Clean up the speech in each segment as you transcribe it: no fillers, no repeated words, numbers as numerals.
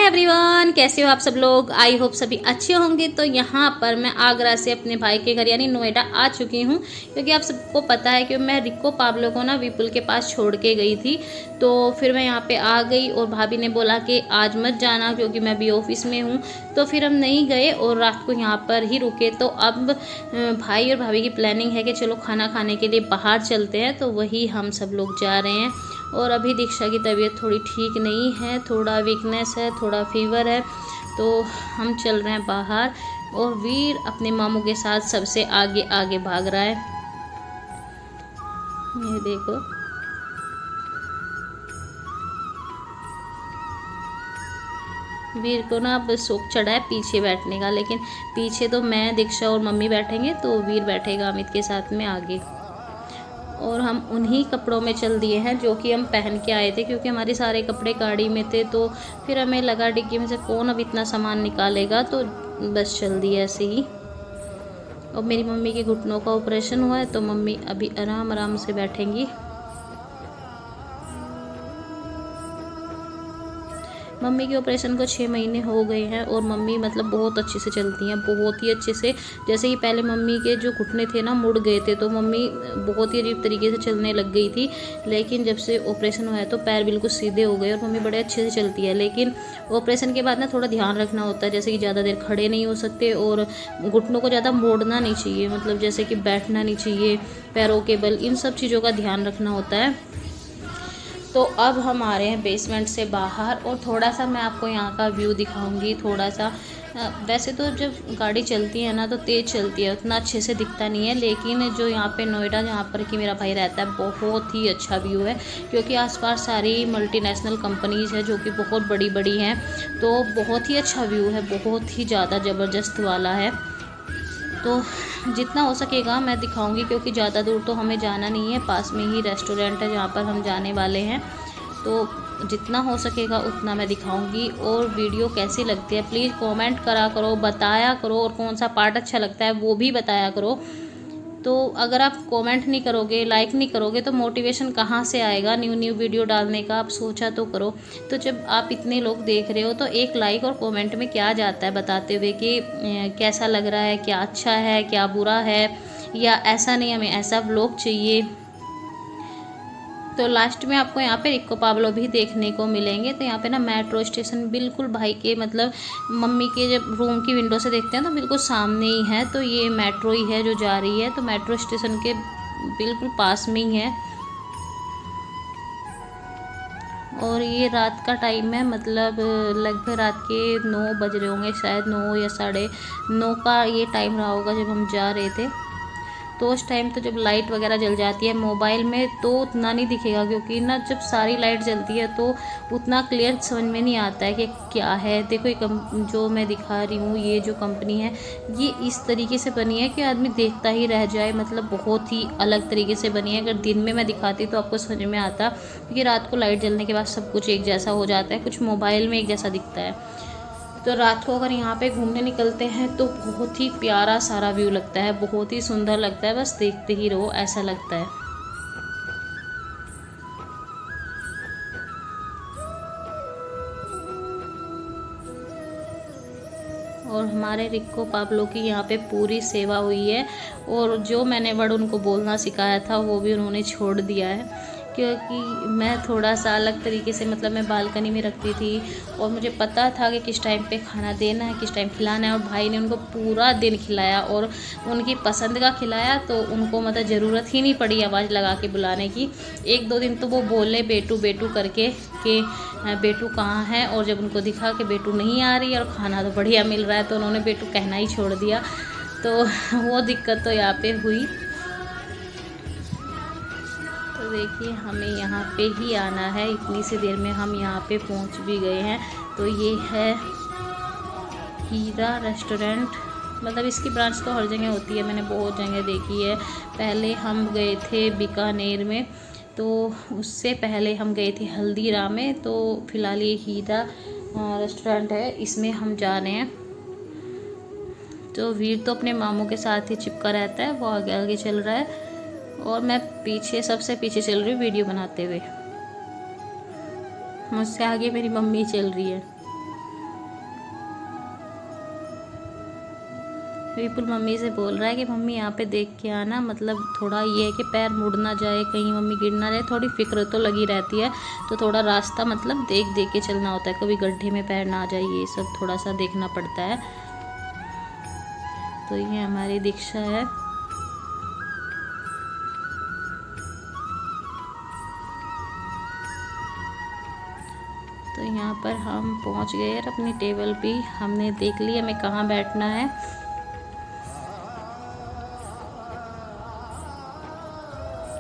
Everyone, कैसे हो आप सब लोग। आई होप सभी अच्छे होंगे। तो यहाँ पर मैं आगरा से अपने भाई के घर यानी नोएडा आ चुकी हूँ, क्योंकि आप सबको पता है कि मैं रिको पाब्लो को ना विपुल के पास छोड़ के गई थी। तो फिर मैं यहाँ पे आ गई और भाभी ने बोला कि आज मत जाना क्योंकि मैं अभी ऑफिस में हूँ। तो फिर हम नहीं गए और रात को यहाँ पर ही रुके। तो अब भाई और भाभी की प्लानिंग है कि चलो खाना खाने के लिए बाहर चलते हैं, तो वही हम सब लोग जा रहे हैं। और अभी दीक्षा की तबीयत थोड़ी ठीक नहीं है, थोड़ा वीकनेस है, थोड़ा फीवर है, तो हम चल रहे हैं बाहर। और वीर अपने मामू के साथ सबसे आगे आगे भाग रहा है। ये देखो, वीर को ना अब शौक चढ़ा है पीछे बैठने का, लेकिन पीछे तो मैं, दीक्षा और मम्मी बैठेंगे, तो वीर बैठेगा अमित के साथ में आगे। और हम उन्हीं कपड़ों में चल दिए हैं जो कि हम पहन के आए थे, क्योंकि हमारे सारे कपड़े गाड़ी में थे। तो फिर हमें लगा डिग्गी में से कौन अब इतना सामान निकालेगा, तो बस चल दिया ऐसे ही। और मेरी मम्मी के घुटनों का ऑपरेशन हुआ है, तो मम्मी अभी आराम आराम से बैठेंगी। मम्मी के ऑपरेशन को 6 महीने हो गए हैं और मम्मी मतलब बहुत अच्छे से चलती हैं, बहुत ही अच्छे से। जैसे कि पहले मम्मी के जो घुटने थे ना मुड़ गए थे, तो मम्मी बहुत ही अजीब तरीके से चलने लग गई थी। लेकिन जब से ऑपरेशन हुआ है तो पैर बिल्कुल सीधे हो गए और मम्मी बड़े अच्छे से चलती है। लेकिन ऑपरेशन के बाद ना थोड़ा ध्यान रखना होता है, जैसे कि ज़्यादा देर खड़े नहीं हो सकते और घुटनों को ज़्यादा मोड़ना नहीं चाहिए, मतलब जैसे कि बैठना नहीं चाहिए, पैरों के बल, इन सब चीज़ों का ध्यान रखना होता है। तो अब हम आ रहे हैं बेसमेंट से बाहर और थोड़ा सा मैं आपको यहाँ का व्यू दिखाऊंगी। थोड़ा सा वैसे तो जब गाड़ी चलती है ना तो तेज़ चलती है, उतना अच्छे से दिखता नहीं है, लेकिन जो यहाँ पे नोएडा जहाँ पर कि मेरा भाई रहता है, बहुत ही अच्छा व्यू है, क्योंकि आसपास सारी मल्टीनेशनल कंपनीज़ है जो कि बहुत बड़ी बड़ी हैं। तो बहुत ही अच्छा व्यू है, बहुत ही ज़्यादा ज़बरदस्त वाला है। तो जितना हो सकेगा मैं दिखाऊंगी, क्योंकि ज़्यादा दूर तो हमें जाना नहीं है, पास में ही रेस्टोरेंट है जहाँ पर हम जाने वाले हैं। तो जितना हो सकेगा उतना मैं दिखाऊंगी। और वीडियो कैसी लगती है प्लीज़ कमेंट करा करो, बताया करो, और कौन सा पार्ट अच्छा लगता है वो भी बताया करो। तो अगर आप कमेंट नहीं करोगे, लाइक नहीं करोगे, तो मोटिवेशन कहाँ से आएगा न्यू न्यू वीडियो डालने का। आप सोचा तो करो। तो जब आप इतने लोग देख रहे हो तो एक लाइक और कमेंट में क्या जाता है बताते हुए कि कैसा लग रहा है, क्या अच्छा है, क्या बुरा है, या ऐसा नहीं हमें ऐसा व्लॉग चाहिए। तो लास्ट में आपको यहाँ पे रिको पाब्लो भी देखने को मिलेंगे। तो यहाँ पे ना मेट्रो स्टेशन बिल्कुल भाई के मतलब मम्मी के जब रूम की विंडो से देखते हैं तो बिल्कुल सामने ही है। तो ये मेट्रो ही है जो जा रही है, तो मेट्रो स्टेशन के बिल्कुल पास में ही है। और ये रात का टाइम है, मतलब लगभग रात के 9 बज रहे होंगे, शायद 9 या 9:30 का ये टाइम रहा होगा जब हम जा रहे थे। तो उस टाइम तो जब लाइट वगैरह जल जाती है मोबाइल में तो उतना नहीं दिखेगा, क्योंकि ना जब सारी लाइट जलती है तो उतना क्लियर समझ में नहीं आता है कि क्या है। देखो ये जो मैं दिखा रही हूँ, ये जो कंपनी है ये इस तरीके से बनी है कि आदमी देखता ही रह जाए, मतलब बहुत ही अलग तरीके से बनी है। अगर दिन में मैं दिखाती तो आपको समझ में आता, क्योंकि रात को लाइट जलने के बाद सब कुछ एक जैसा हो जाता है, कुछ मोबाइल में एक जैसा दिखता है। तो रात को अगर यहाँ पे घूमने निकलते हैं तो बहुत ही प्यारा सारा व्यू लगता है, बहुत ही सुंदर लगता है, बस देखते ही रहो ऐसा लगता है। और हमारे रिको पाब्लो की यहाँ पे पूरी सेवा हुई है, और जो मैंने वर्ड उनको बोलना सिखाया था वो भी उन्होंने छोड़ दिया है, क्योंकि मैं थोड़ा सा अलग तरीके से, मतलब मैं बालकनी में रखती थी और मुझे पता था कि किस टाइम पे खाना देना है, किस टाइम खिलाना है। और भाई ने उनको पूरा दिन खिलाया और उनकी पसंद का खिलाया, तो उनको मतलब ज़रूरत ही नहीं पड़ी आवाज़ लगा के बुलाने की। 1-2 दिन तो वो बोले बेटू बेटू करके कि बेटू कहाँ है, और जब उनको दिखा कि बेटू नहीं आ रही है और खाना तो बढ़िया मिल रहा है, तो उन्होंने बेटू कहना ही छोड़ दिया। तो वो दिक्कत तो यहाँ पे हुई। तो देखिए हमें यहाँ पे ही आना है, इतनी सी देर में हम यहाँ पे पहुँच भी गए हैं। तो ये है हीरा रेस्टोरेंट, मतलब इसकी ब्रांच तो हर जगह होती है, मैंने बहुत जगह देखी है। पहले हम गए थे बीकानेर में, तो उससे पहले हम गए थे हल्दीराम में। तो फिलहाल ये हीरा रेस्टोरेंट है, इसमें हम जा रहे हैं। तो वीर तो अपने मामू के साथ ही चिपका रहता है, वो आगे आगे चल रहा है और मैं पीछे, सबसे पीछे चल रही हूँ वीडियो बनाते हुए। मुझसे आगे मेरी मम्मी चल रही है। विपुल मम्मी से बोल रहा है कि मम्मी यहाँ पे देख के आना, मतलब थोड़ा ये है कि पैर मुड़ ना जाए, कहीं मम्मी गिर ना जाए, थोड़ी फिक्र तो लगी रहती है। तो थोड़ा रास्ता मतलब देख देख के चलना होता है, कभी गड्ढे में पैर ना आ जाए, ये सब थोड़ा सा देखना पड़ता है। तो ये हमारी दीक्षा है। तो यहाँ पर हम पहुँच गए और अपनी टेबल पे हमने देख लिया हमें कहाँ बैठना है।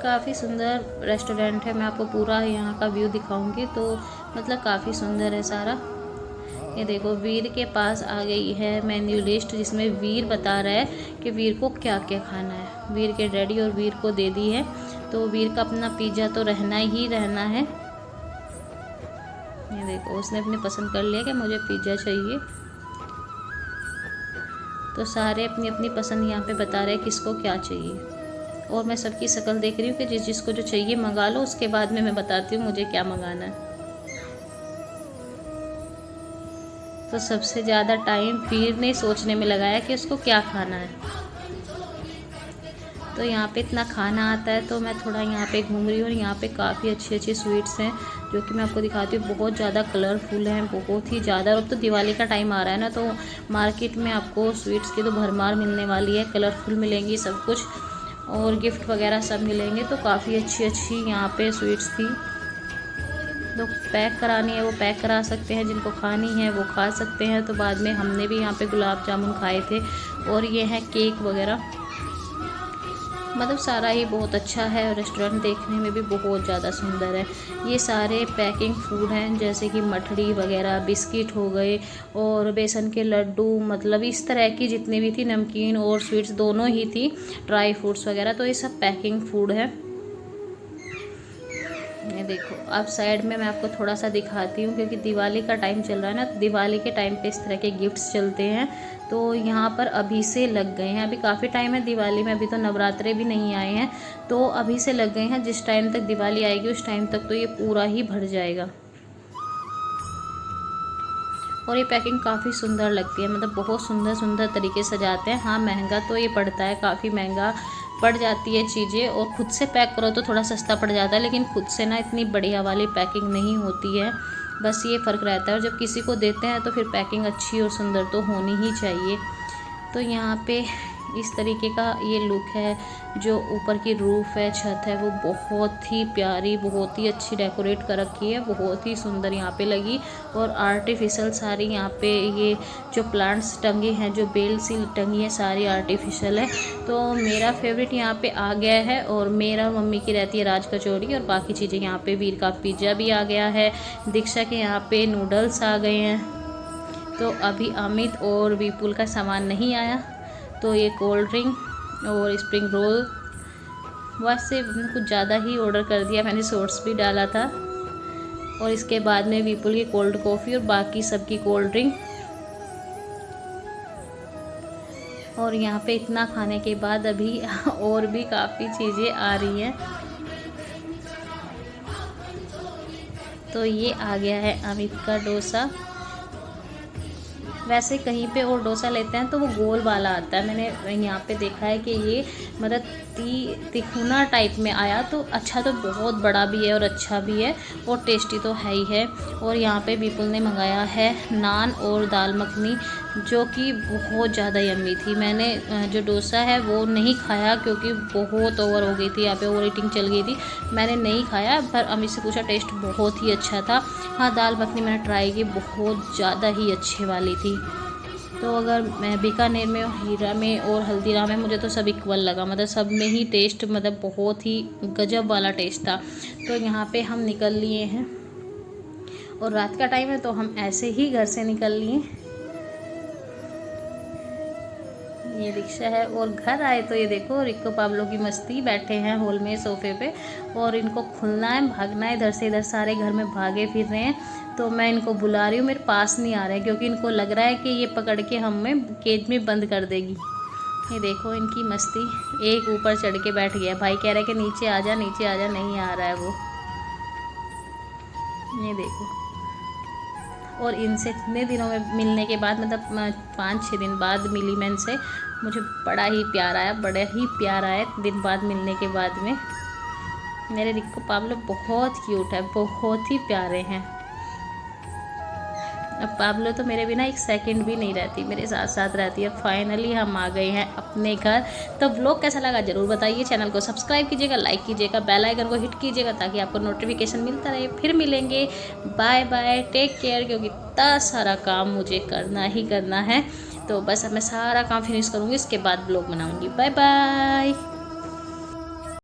काफ़ी सुंदर रेस्टोरेंट है, मैं आपको पूरा यहाँ का व्यू दिखाऊंगी। तो मतलब काफ़ी सुंदर है सारा। ये देखो वीर के पास आ गई है मेन्यू लिस्ट, जिसमें वीर बता रहा है कि वीर को क्या क्या खाना है। वीर के डैडी और वीर को दे दी है, तो वीर का अपना पिज़्ज़ा तो रहना ही रहना है। ये देखो उसने अपनी पसंद कर लिया कि मुझे पिज़्ज़ा चाहिए। तो सारे अपनी अपनी पसंद यहाँ पे बता रहे हैं किसको क्या चाहिए, और मैं सबकी शक्ल देख रही हूँ कि जिसको जो चाहिए मंगा लो, उसके बाद में मैं बताती हूँ मुझे क्या मंगाना है। तो सबसे ज़्यादा टाइम वीर ने सोचने में लगाया कि उसको क्या खाना है। तो यहाँ पे इतना खाना आता है, तो मैं थोड़ा यहाँ पे घूम रही हूँ। और यहाँ पे काफ़ी अच्छी अच्छी स्वीट्स हैं जो कि मैं आपको दिखाती हूँ। बहुत ज़्यादा कलरफुल हैं, बहुत ही ज़्यादा। और अब तो दिवाली का टाइम आ रहा है ना, तो मार्केट में आपको स्वीट्स की तो भरमार मिलने वाली है। कलरफुल मिलेंगी सब कुछ, और गिफ्ट वगैरह सब मिलेंगे। तो काफ़ी अच्छी अच्छी यहाँ पे स्वीट्स थी। तो पैक करानी है वो पैक करा सकते हैं, जिनको खानी है वो खा सकते हैं। तो बाद में हमने भी यहाँ पे गुलाब जामुन खाए थे, और ये है केक वगैरह। मतलब सारा ही बहुत अच्छा है, और रेस्टोरेंट देखने में भी बहुत ज़्यादा सुंदर है। ये सारे पैकिंग फूड हैं, जैसे कि मठड़ी वगैरह, बिस्किट हो गए, और बेसन के लड्डू, मतलब इस तरह की जितनी भी थी, नमकीन और स्वीट्स दोनों ही थी, ड्राई फ्रूट्स वगैरह। तो ये सब पैकिंग फूड है। ये देखो अब साइड में मैं आपको थोड़ा सा दिखाती हूँ, क्योंकि दिवाली का टाइम चल रहा है ना, तो दिवाली के टाइम पे इस तरह के गिफ्ट्स चलते हैं। तो यहाँ पर अभी से लग गए हैं, अभी काफ़ी टाइम है दिवाली में, अभी तो नवरात्रे भी नहीं आए हैं। तो अभी से लग गए हैं, जिस टाइम तक दिवाली आएगी उस टाइम तक तो ये पूरा ही भर जाएगा। और ये पैकिंग काफ़ी सुंदर लगती है, मतलब बहुत सुंदर सुंदर तरीके से सजाते हैं। हाँ महंगा तो ये पड़ता है, काफ़ी महंगा पड़ जाती है चीज़ें, और ख़ुद से पैक करो तो थोड़ा सस्ता पड़ जाता है, लेकिन खुद से ना इतनी बढ़िया वाली पैकिंग नहीं होती है। बस ये फ़र्क रहता है। और जब किसी को देते हैं तो फिर पैकिंग अच्छी और सुंदर तो होनी ही चाहिए। तो यहाँ पे इस तरीके का ये लुक है। जो ऊपर की रूफ है, छत है, वो बहुत ही प्यारी, बहुत ही अच्छी डेकोरेट कर रखी है, बहुत ही सुंदर यहाँ पे लगी। और आर्टिफिशियल सारी यहाँ पे ये जो प्लांट्स टंगे हैं, जो बेल सी टंगी है, सारी आर्टिफिशियल है। तो मेरा फेवरेट यहाँ पे आ गया है, और मेरा और मम्मी की रहती है राज कचौड़ी, और बाकी चीज़ें यहाँ पे वीर का पिज़्ज़ा भी आ गया है। दीक्षा के यहाँ पे नूडल्स आ गए हैं। तो अभी अमित और विपुल का सामान नहीं आया, तो ये कोल्ड ड्रिंक और स्प्रिंग रोल, वैसे कुछ ज़्यादा ही ऑर्डर कर दिया मैंने, शॉर्ट्स भी डाला था। और इसके बाद में विपुल की कोल्ड कॉफ़ी और बाकी सबकी कोल्ड ड्रिंक। और यहाँ पे इतना खाने के बाद अभी और भी काफ़ी चीज़ें आ रही हैं। तो ये आ गया है अमित का डोसा। वैसे कहीं पे और डोसा लेते हैं तो वो गोल वाला आता है, मैंने यहाँ पे देखा है कि ये मतलब तिकोना टाइप में आया। तो अच्छा तो बहुत बड़ा भी है और अच्छा भी है, और टेस्टी तो है ही है। और यहाँ पे विपुल ने मंगाया है नान और दाल मखनी, जो कि बहुत ज़्यादा यम्मी थी। मैंने जो डोसा है वो नहीं खाया, क्योंकि बहुत ओवर हो गई थी, यहाँ पे ओवर ईटिंग चल गई थी, मैंने नहीं खाया। पर अमित से पूछा, टेस्ट बहुत ही अच्छा था। हाँ दाल मखनी मैंने ट्राई की, बहुत ज़्यादा ही अच्छी वाली थी। तो अगर मैं बीकानेर में, हीरा में और हल्दीराम में, मुझे तो सब इक्वल लगा, मतलब सब में ही टेस्ट मतलब बहुत ही गजब वाला टेस्ट था। तो यहाँ पे हम निकल लिए हैं, और रात का टाइम है तो हम ऐसे ही घर से निकल लिए। ये रिक्शा है, और घर आए तो ये देखो रिक्को पाब्लो की मस्ती, बैठे हैं हॉल में सोफे पे, और इनको खुलना है, भागना है, इधर से इधर सारे घर में भागे फिर रहे हैं। तो मैं इनको बुला रही हूँ, मेरे पास नहीं आ रहे हैं, क्योंकि इनको लग रहा है कि ये पकड़ के हमें केज में बंद कर देगी। ये देखो इनकी मस्ती, एक ऊपर चढ़ के बैठ गया, भाई कह रहा है कि नीचे आ जा, नीचे आ जा, नहीं आ रहा है वो। ये देखो और इनसे इतने दिनों में मिलने के बाद, मतलब 5-6 दिन बाद मिली मैं इनसे, मुझे बड़ा ही प्यार आया दिन बाद मिलने के बाद में। मेरे रिक्को पाब्लो बहुत क्यूट है, बहुत ही प्यारे हैं। अब पाब्लो तो मेरे बिना एक सेकंड भी नहीं रहती, मेरे साथ साथ रहती है। फाइनली हम आ गए हैं अपने घर। तो व्लॉग कैसा लगा ज़रूर बताइए। चैनल को सब्सक्राइब कीजिएगा, लाइक कीजिएगा, बेल आइकन को हिट कीजिएगा ताकि आपको नोटिफिकेशन मिलता रहे। फिर मिलेंगे, बाय बाय, टेक केयर, क्योंकि इतना सारा काम मुझे करना ही करना है। तो बस अब मैं सारा काम फिनिश करूँगी, इसके बाद व्लॉग बनाऊँगी। बाय बाय।